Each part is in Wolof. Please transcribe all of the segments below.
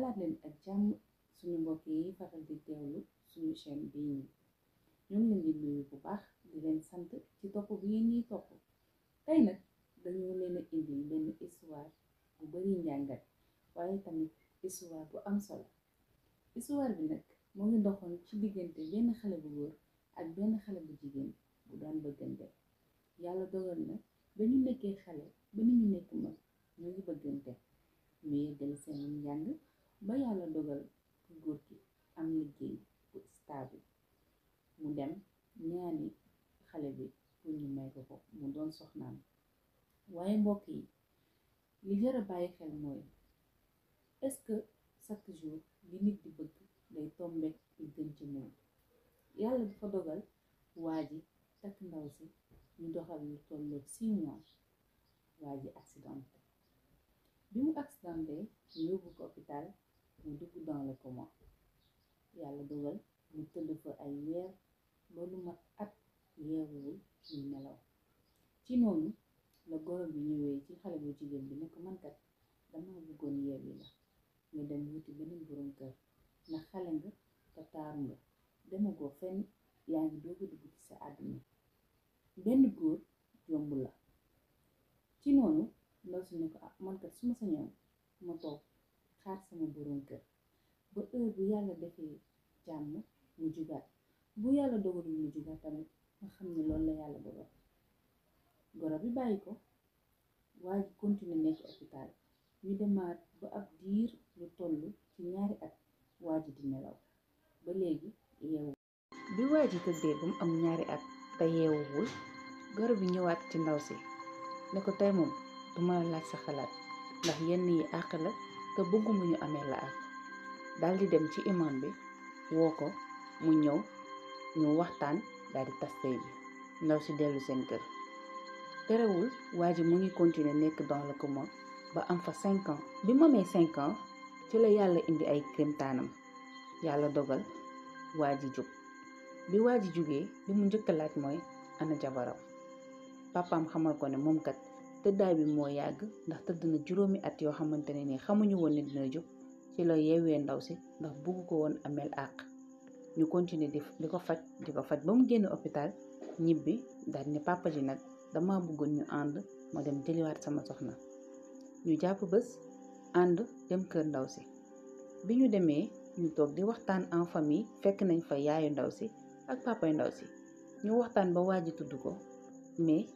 dalaat leen ak jàmm suñu mbokk yi faral di teewlu suñu chaîne bii nii ñoo ngi leen di nuyu bu baax di leen sant ci topp bi ngeen ñuy topp. tey nag dañoo leen a indi benn histoire bu bari njàngat waaye tamit histoire bu am solo. histoire bi nag moo ngi doxoon ci diggante benn xale bu góor ak benn xale bu jigéen bu daan bëggante. yàlla dogal na ba ñu nekkee xale ba ni ñu nekk mag ñu ngi bëggante ñu yeggali seen njàng ba yàlla dogal ku góor ki am liggéey bu stable mu dem ñaani xale bi pour ñu may ko mu doon soxnaam. waaye mbokk yi li jar a bàyyi xel mooy est-ce que chaque jour li nit di bëgg day tombeek li gën ci moom. yàlla dafa dogal waa ji takk ndaw si ñu doxal lu tolloog 6 mois waa ji accidenté. bi mu accidenté ñu yóbbu ko hôpital mu dugg dans le coma. yàlla dogal mu tëdd fa ay weer ba lu mat at yeewuwul ñu nelaw. ci noonu la goro bi ñëwee ci xale bu jigéen bi ne ko man kat dama bëggoon yeewi la nga dem wuti beneen borom kër ndax xale nga te taaru nga demagoo fenn yaa ngi doog a dugg ci sa àdduna benn góor yomb la. ci noonu ndaw si ne ko man kat su ma sañoon ma toog xaar sama borom kër ba heure bu yàlla defee jàmm mu jugaat bu yàlla dogalul mu jugaat tamit nga xam ne loolu la yàlla dogal. goro bi bàyyi ko waa ji continuer nekk hôpital ñu demaat ba ab diir lu toll ci 2 at waa ji di nelaw ba léegi yeewu. bi waa ji tëddee ba mu am 2 at te yeewuwul goro bi ñëwaat ci ndaw si ne ko tey moom duma la laaj sa xalaat ndax yenn yi àq la te bëgguma ñu amee la àq. dal di dem ci imam bi woo ko mu ñëw ñu waxtaan daal di tas sëy bi ndaw si dellu seen kër. terewul waa ji mu ngi continuer nekk dans le coma ba am fa 5 ans. bi mu amee 5 ans ci la yàlla indi ay kéemtaanam yàlla dogal waa ji jóg. bi waa ji jógee li mu njëkk a laaj mooy ana jabaram. papaam xamal ko ne moom kat tëddaay bi moo yàgg ndax tëdd na 7 at yoo xamante ne nii xamuñu woon ne dina jóg. ci la yeewee ndaw si ndax bugg ko woon ameel àq. ñu continuer di ko faj ba mu génn hôpital ñibbi daal ne papa ji nag dama bëggoon ñu ànd ma dem jëliwaat sama soxna. ñu jàpp bés ànd dem kër ndaw si. bi ñu demee ñu toog di waxtaan en famille fekk nañ fa yaayu ndaw si ak papay ndaw si. ñu waxtaan ba waa ji tudd ko mais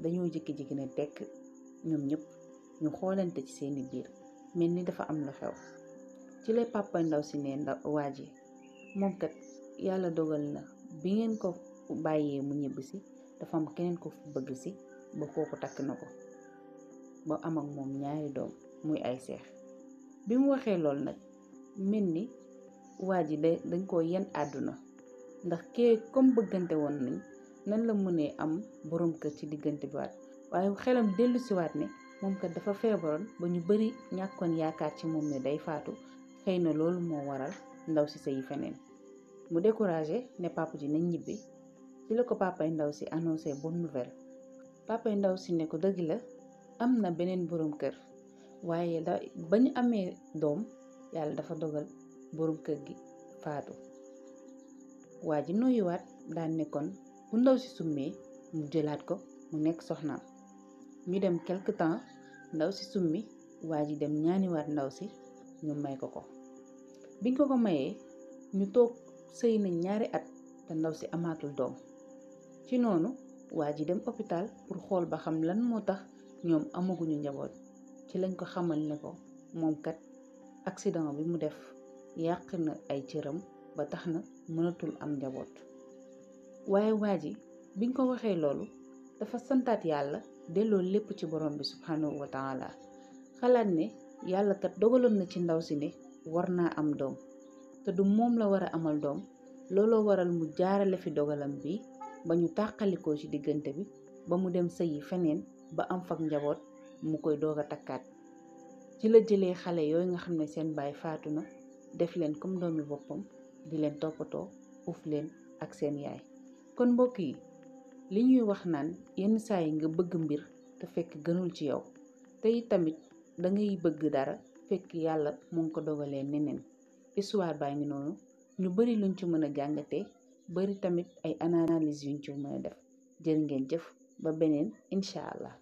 dañoo jékki-jékki ne tekk ñoom ñëpp ñu xoolante ci seeni biir mel ni dafa am lu xew. ci lay papay ndaw si ne waa ji moom kat yàlla dogal na bi ngeen ko bàyyee mu ñibbi si dafa am keneen ko fu bëgg si ba kooku takk na ko ba am ak moom 2 doom muy ay seex. bi mu waxee lool nag mel ni waa ji dañ ko yen àdduna ndax kee comme bëggante woon nañ nan la mënee am borom kër ci diggante bi waat waaye xelam dellu siwaat ne moom kat dafa feebaroon ba ñu bari ñàkkoon yaakaar ci moom ne day faatu. xëy na loolu moo waral ndaw si sëyi feneen. mu découragé ne papa ji nañ ñibbi. ci la ko papay ndaw si annoncé bonne nouvelle. papay ndaw si ne ko dëgg la am na beneen borom kër waaye ba ñu amee doom yàlla dafa dogal borom kër gi faatu. waa ji noyuwaat daan ne kon bu ndaw si summee mu jëlaat ko mu nekk soxnaam. ñu dem quelque temps ndaw si summi waa ji dem ñaaniwaat ndaw si ñu may ko ko. biñ ko ko mayee ñu toog sëy nañ 2 at te ndaw si amaatul doom. ci noonu waa ji dem hôpital pour xool ba xam lan moo tax ñoom amaguñu njaboot. ci lañ ko xamal ne ko moom kat accident bi mu def yàq na ay cëram ba tax na mënatul am njaboot. waaye waa ji biñ ko waxee loolu dafa santaat yàlla delloo lépp ci borom bi subhanahu wa taala. xalaat ne yàlla kat dogaloon na ci ndaw si ne war naa am doom te du moom la war a amal doom. looloo waral mu jaarale fi dogalam bi ba ñu tàqalikoo ci diggante bi ba mu dem sëyi feneen ba am fak njaboot mu koy doog a takkaat. ci la jëlee xale yooyu nga xam ne seen baay faatu na def leen comme doomi boppam di leen toppatoo uuf leen ak seen yaay. kon mbokk yi li ñuy wax naan yenn saa yi nga bëgg mbir te fekk gënul ci yow te tamit da ngay bëgg dara fekk yàlla mu ngi ko dogalee neneen. Histoire baa ngi noonu, ñu bari luñ ci mën a jàngatee, bari tamit ay analyse yuñ ci mën a def. Jërë ngeen jëf ba beneen incha allah.